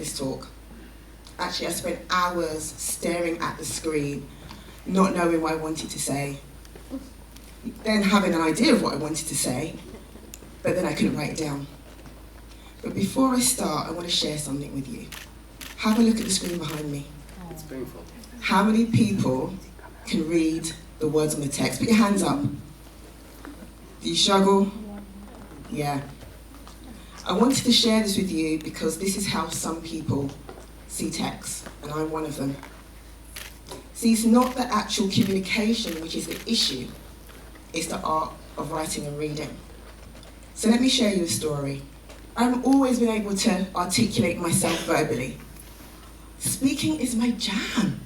this talk. Actually, I spent hours staring at the screen, not knowing what I wanted to say, then having an idea of what I wanted to say, but then I couldn't write it down. But before I start, I want to share something with you. Have a look at the screen behind me. It's painful. How many people can read the words on the text? Put your hands up. Do you struggle? Yeah. I wanted to share this with you because this is how some people see text, and I'm one of them. See, it's not the actual communication which is the issue, it's the art of writing and reading. So let me share you a story. I've always been able to articulate myself verbally. Speaking is my jam.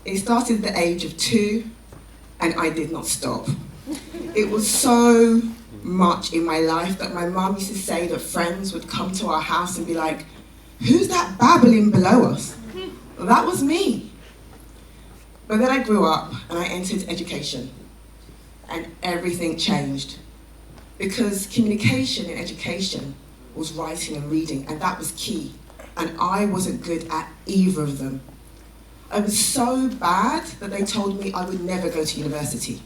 It started at the age of 2, and I did not stop. It was so much in my life that my mum used to say that friends would come to our house and be like, "Who's that babbling below us?" Well, that was me. But then I grew up and I entered education, and everything changed. Because communication in education was writing and reading, and that was key. And I wasn't good at either of them. I was so bad that they told me I would never go to university.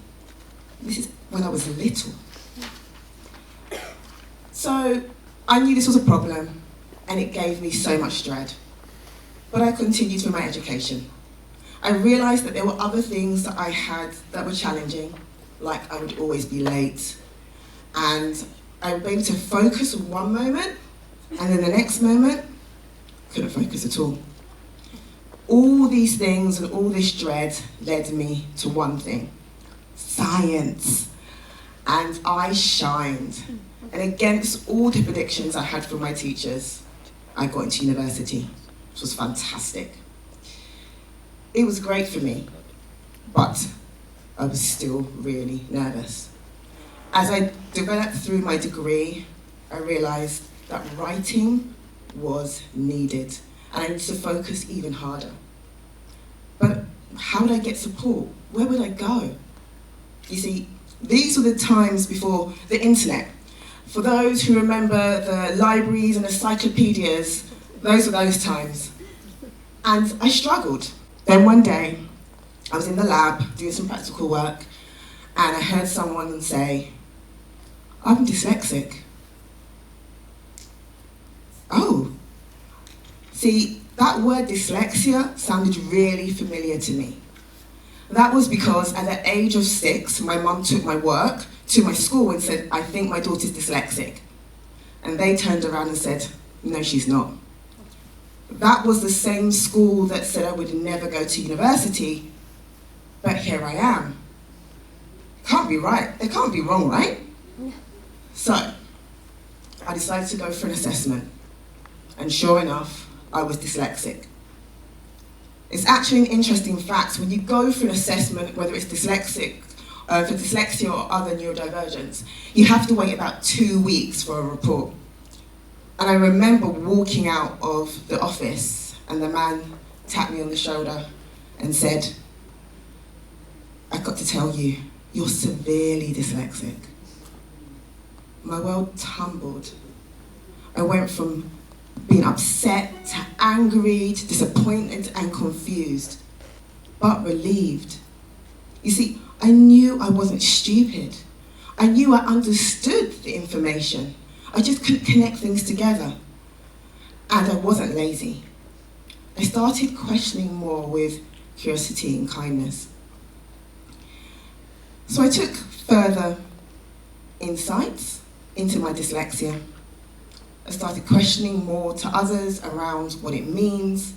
This is when I was little. So I knew this was a problem, and it gave me so much dread. But I continued with my education. I realized that there were other things that I had that were challenging, like I would always be late, and I would be able to focus on one moment, and then the next moment, couldn't focus at all. All these things and all this dread led me to one thing: science. And I shined. And against all the predictions I had from my teachers, I got into university, which was fantastic. It was great for me, but I was still really nervous. As I developed through my degree, I realized that writing was needed, and I needed to focus even harder. But how would I get support? Where would I go? You see, these were the times before the internet. For those who remember the libraries and encyclopedias, those were those times. And I struggled. Then one day, I was in the lab doing some practical work, and I heard someone say, "I'm dyslexic." Oh. See, that word dyslexia sounded really familiar to me. That was because at the age of 6, my mum took my work to my school and said, "I think my daughter's dyslexic." And they turned around and said, "No, she's not." That was the same school that said I would never go to university, but here I am. Can't be right, it can't be wrong, right? So, I decided to go for an assessment, and sure enough, I was dyslexic. It's actually an interesting fact, when you go for an assessment, whether it's for dyslexia or other neurodivergence, you have to wait about 2 weeks for a report. And I remember walking out of the office, and the man tapped me on the shoulder and said, "I've got to tell you, you're severely dyslexic." My world tumbled. I went from being upset to angry to disappointed and confused, but relieved. You see, I knew I wasn't stupid. I knew I understood the information. I just couldn't connect things together. And I wasn't lazy. I started questioning more with curiosity and kindness. So I took further insights into my dyslexia. I started questioning more to others around what it means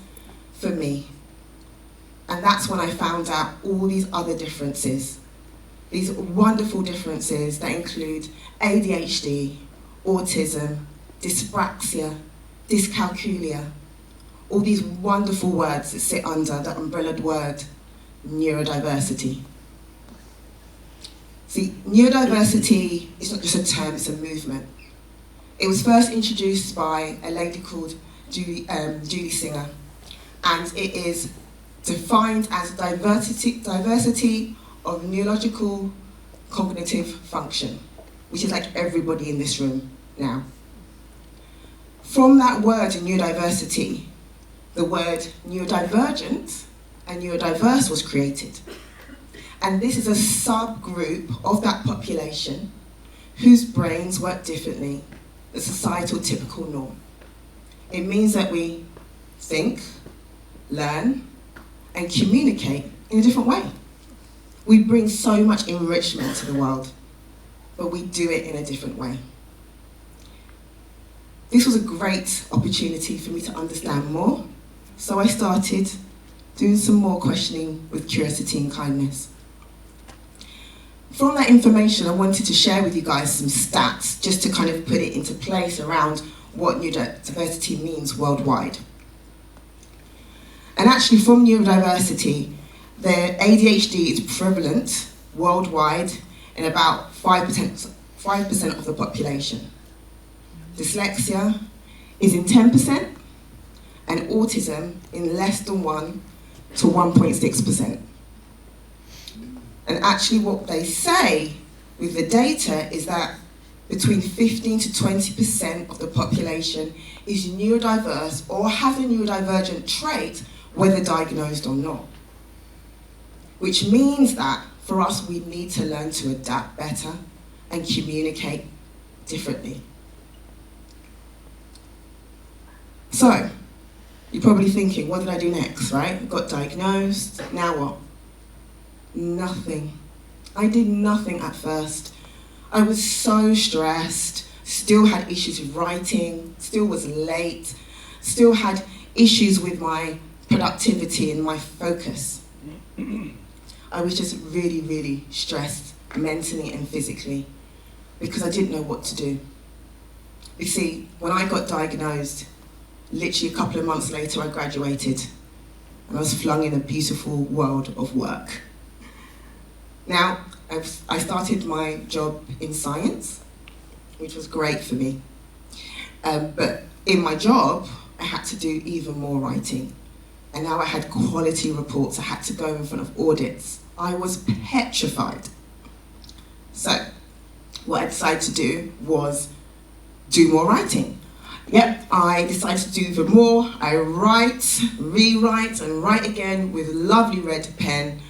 for me. And that's when I found out all these other differences, these wonderful differences that include ADHD, autism, dyspraxia, dyscalculia, all these wonderful words that sit under the umbrellaed word neurodiversity. See, neurodiversity is not just a term, it's a movement. It was first introduced by a lady called Julie Singer, and it is defined as diversity of neurological cognitive function, which is like everybody in this room now. From that word in neurodiversity, the word neurodivergent and neurodiverse was created. And this is a subgroup of that population whose brains work differently, the societal typical norm. It means that we think, learn, and communicate in a different way. We bring so much enrichment to the world, but we do it in a different way. This was a great opportunity for me to understand more, so I started doing some more questioning with curiosity and kindness. From that information, I wanted to share with you guys some stats, just to kind of put it into place around what neurodiversity means worldwide. And actually, from neurodiversity, the ADHD is prevalent worldwide in about 5% of the population. Dyslexia is in 10%, and autism in less than 1 to 1.6%. And actually what they say with the data is that between 15 to 20% of the population is neurodiverse or has a neurodivergent trait, whether diagnosed or not. Which means that for us, we need to learn to adapt better and communicate differently. So, you're probably thinking, what did I do next, right? Got diagnosed, now what? Nothing. I did nothing at first. I was so stressed, still had issues with writing, still was late, still had issues with my productivity and my focus. I was just really, really stressed mentally and physically because I didn't know what to do. You see, when I got diagnosed, literally a couple of months later I graduated and I was flung in a beautiful world of work. Now, I started my job in science, which was great for me. But in my job, I had to do even more writing. And now I had quality reports. I had to go in front of audits. I was petrified. So, what I decided to do was do more writing. Yep, I decided to do even more. I write, rewrite, and write again with a lovely red pen,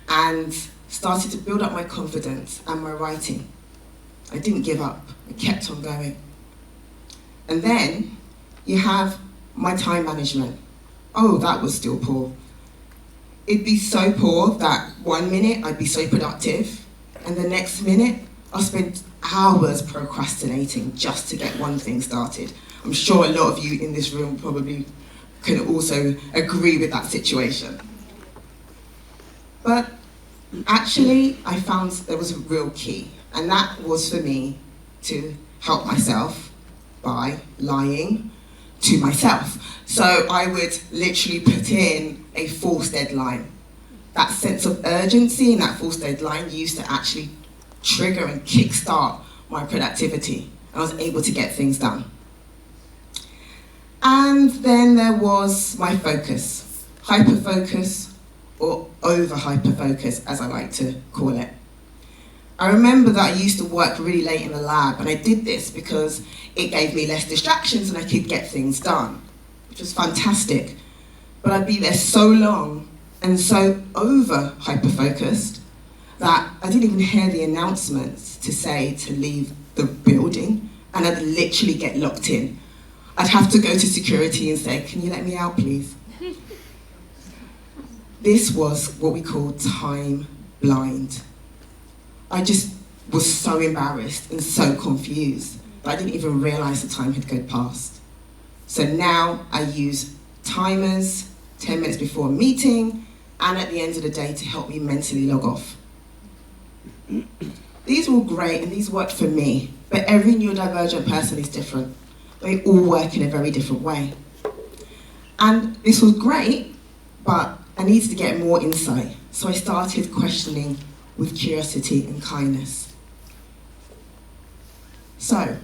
and started to build up my confidence and my writing. I didn't give up, I kept on going. And then you have my time management. Oh, that was still poor. It'd be so poor that 1 minute I'd be so productive, and the next minute I'll spend hours procrastinating just to get one thing started. I'm sure a lot of you in this room probably can also agree with that situation. But actually, I found there was a real key, and that was for me to help myself by lying to myself. So I would literally put in a false deadline. That sense of urgency in that false deadline used to actually trigger and kickstart my productivity. I was able to get things done. And then there was my focus, hyper-focus, or over-hyper-focus, as I like to call it. I remember that I used to work really late in the lab, and I did this because it gave me less distractions and I could get things done, which was fantastic. But I'd be there so long and so over-hyper-focused that I didn't even hear the announcements to say to leave the building, and I'd literally get locked in. I'd have to go to security and say, "Can you let me out, please?" This was what we call time blind. I just was so embarrassed and so confused that I didn't even realize the time had gone past. So now I use timers 10 minutes before a meeting and at the end of the day to help me mentally log off. These were all great and these worked for me, but every neurodivergent person is different. They all work in a very different way. And this was great, but I needed to get more insight. So I started questioning with curiosity and kindness. So,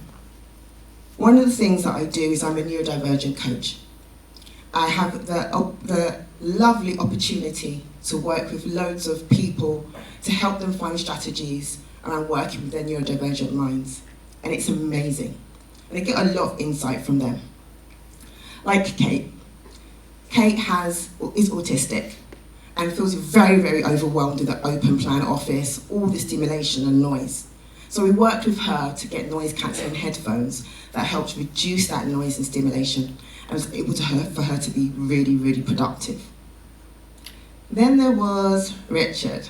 one of the things that I do is I'm a neurodivergent coach. I have the lovely opportunity to work with loads of people to help them find strategies around working with their neurodivergent minds. And it's amazing. And I get a lot of insight from them. like Kate. Kate is autistic and feels very, very overwhelmed with the open plan office, all the stimulation and noise. So we worked with her to get noise cancelling headphones that helped reduce that noise and stimulation and was able for her to be really, really productive. Then there was Richard.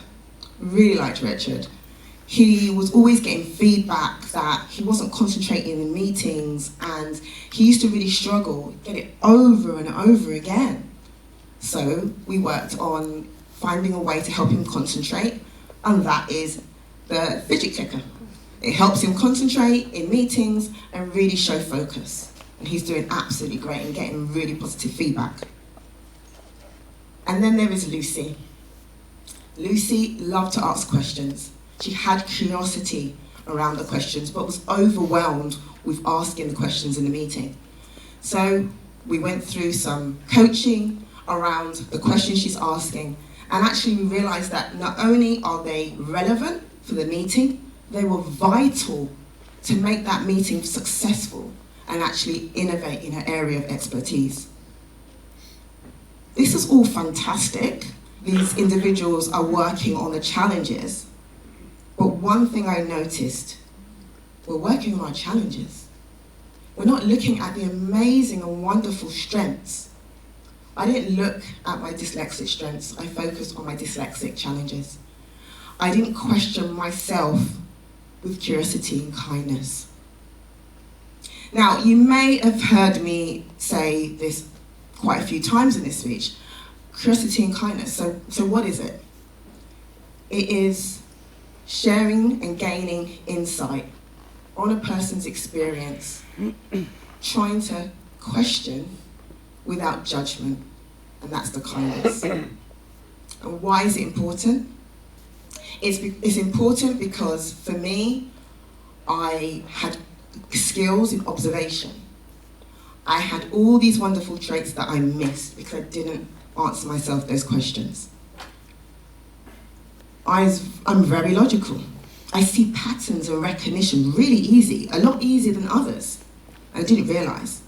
Really liked Richard. He was always getting feedback that he wasn't concentrating in meetings, and he used to really struggle, get it over and over again. So we worked on finding a way to help him concentrate, and that is the fidget clicker. It helps him concentrate in meetings and really show focus. And he's doing absolutely great and getting really positive feedback. And then there is Lucy. Lucy loved to ask questions. She had curiosity around the questions, but was overwhelmed with asking the questions in the meeting. So we went through some coaching around the questions she's asking, and actually we realized that not only are they relevant for the meeting, they were vital to make that meeting successful and actually innovate in her area of expertise. This is all fantastic. These individuals are working on the challenges. But one thing I noticed, we're working on our challenges. We're not looking at the amazing and wonderful strengths. I didn't look at my dyslexic strengths, I focused on my dyslexic challenges. I didn't question myself with curiosity and kindness. Now, you may have heard me say this quite a few times in this speech, curiosity and kindness. So what is it? It is sharing and gaining insight on a person's experience, trying to question without judgment, and that's the kindness. And why is it important? It's important because for me, I had skills in observation. I had all these wonderful traits that I missed because I didn't answer myself those questions. I'm very logical. I see patterns and recognition really easy, a lot easier than others. I didn't realize.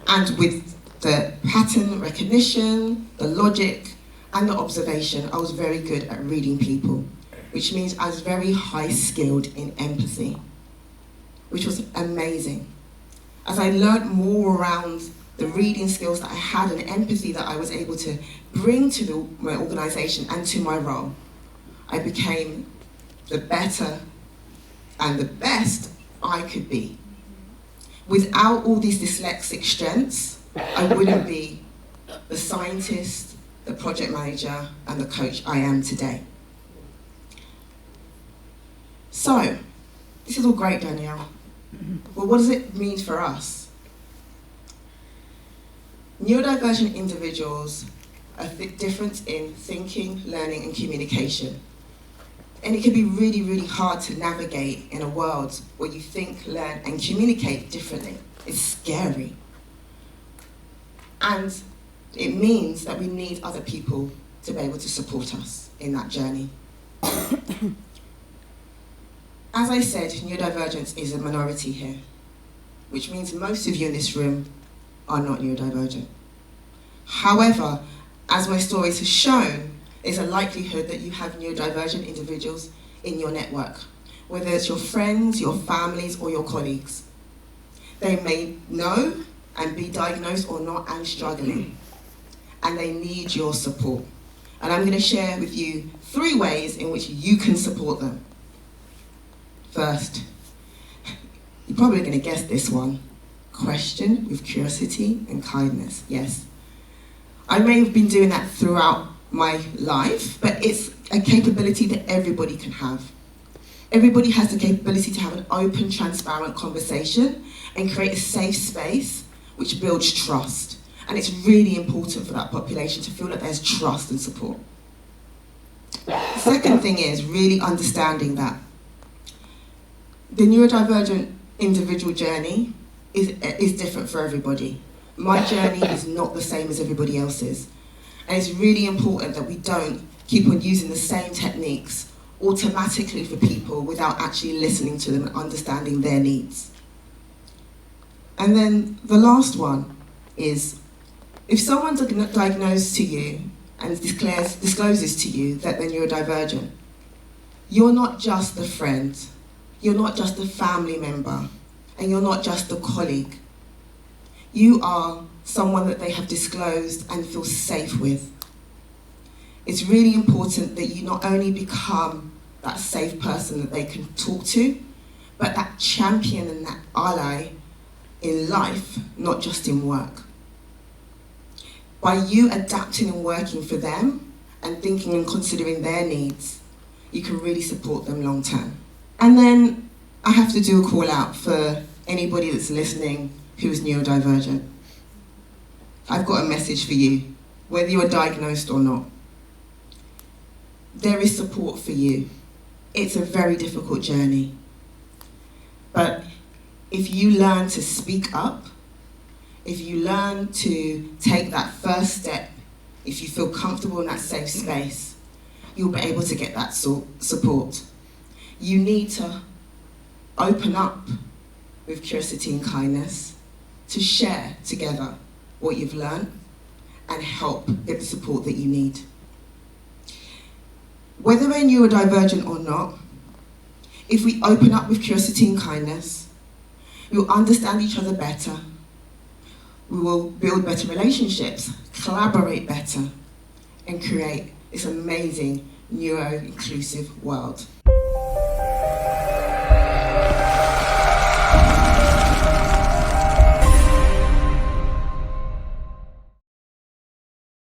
And with the pattern recognition, the logic, and the observation, I was very good at reading people, which means I was very high skilled in empathy, which was amazing. As I learned more around the reading skills that I had and empathy that I was able to bring to my organization and to my role, I became the better and the best I could be. Without all these dyslexic strengths, I wouldn't be the scientist, the project manager, and the coach I am today. So, this is all great, Danielle. Well, what does it mean for us? Neurodivergent individuals are different in thinking, learning, and communication. And it can be really, really hard to navigate in a world where you think, learn, and communicate differently. It's scary. And it means that we need other people to be able to support us in that journey. As I said, neurodivergence is a minority here, which means most of you in this room are not neurodivergent. However, as my stories have shown, there's a likelihood that you have neurodivergent individuals in your network, whether it's your friends, your families, or your colleagues. They may know and be diagnosed or not and struggling, and they need your support. And I'm going to share with you 3 ways in which you can support them. First, you're probably going to guess this one. Question with curiosity and kindness. Yes. I may have been doing that throughout my life, but it's a capability that everybody can have. Everybody has the capability to have an open, transparent conversation and create a safe space which builds trust. And it's really important for that population to feel that there's trust and support. The second thing is really understanding that the neurodivergent individual journey is different for everybody. My journey is not the same as everybody else's. And it's really important that we don't keep on using the same techniques automatically for people without actually listening to them and understanding their needs. And then the last one is, if someone diagnosed to you and discloses to you that they're neurodivergent, you're not just a friend, you're not just a family member, and you're not just a colleague. You are someone that they have disclosed and feel safe with. It's really important that you not only become that safe person that they can talk to, but that champion and that ally in life, not just in work. By you adapting and working for them and thinking and considering their needs, you can really support them long term. And then I have to do a call out for anybody that's listening who is neurodivergent. I've got a message for you, whether you are diagnosed or not. There is support for you. It's a very difficult journey. But if you learn to speak up, if you learn to take that first step, if you feel comfortable in that safe space, you'll be able to get that support. You need to open up with curiosity and kindness to share together what you've learned and help get the support that you need. Whether we're neurodivergent or not, if we open up with curiosity and kindness, we'll understand each other better, we will build better relationships, collaborate better, and create this amazing neuro-inclusive world.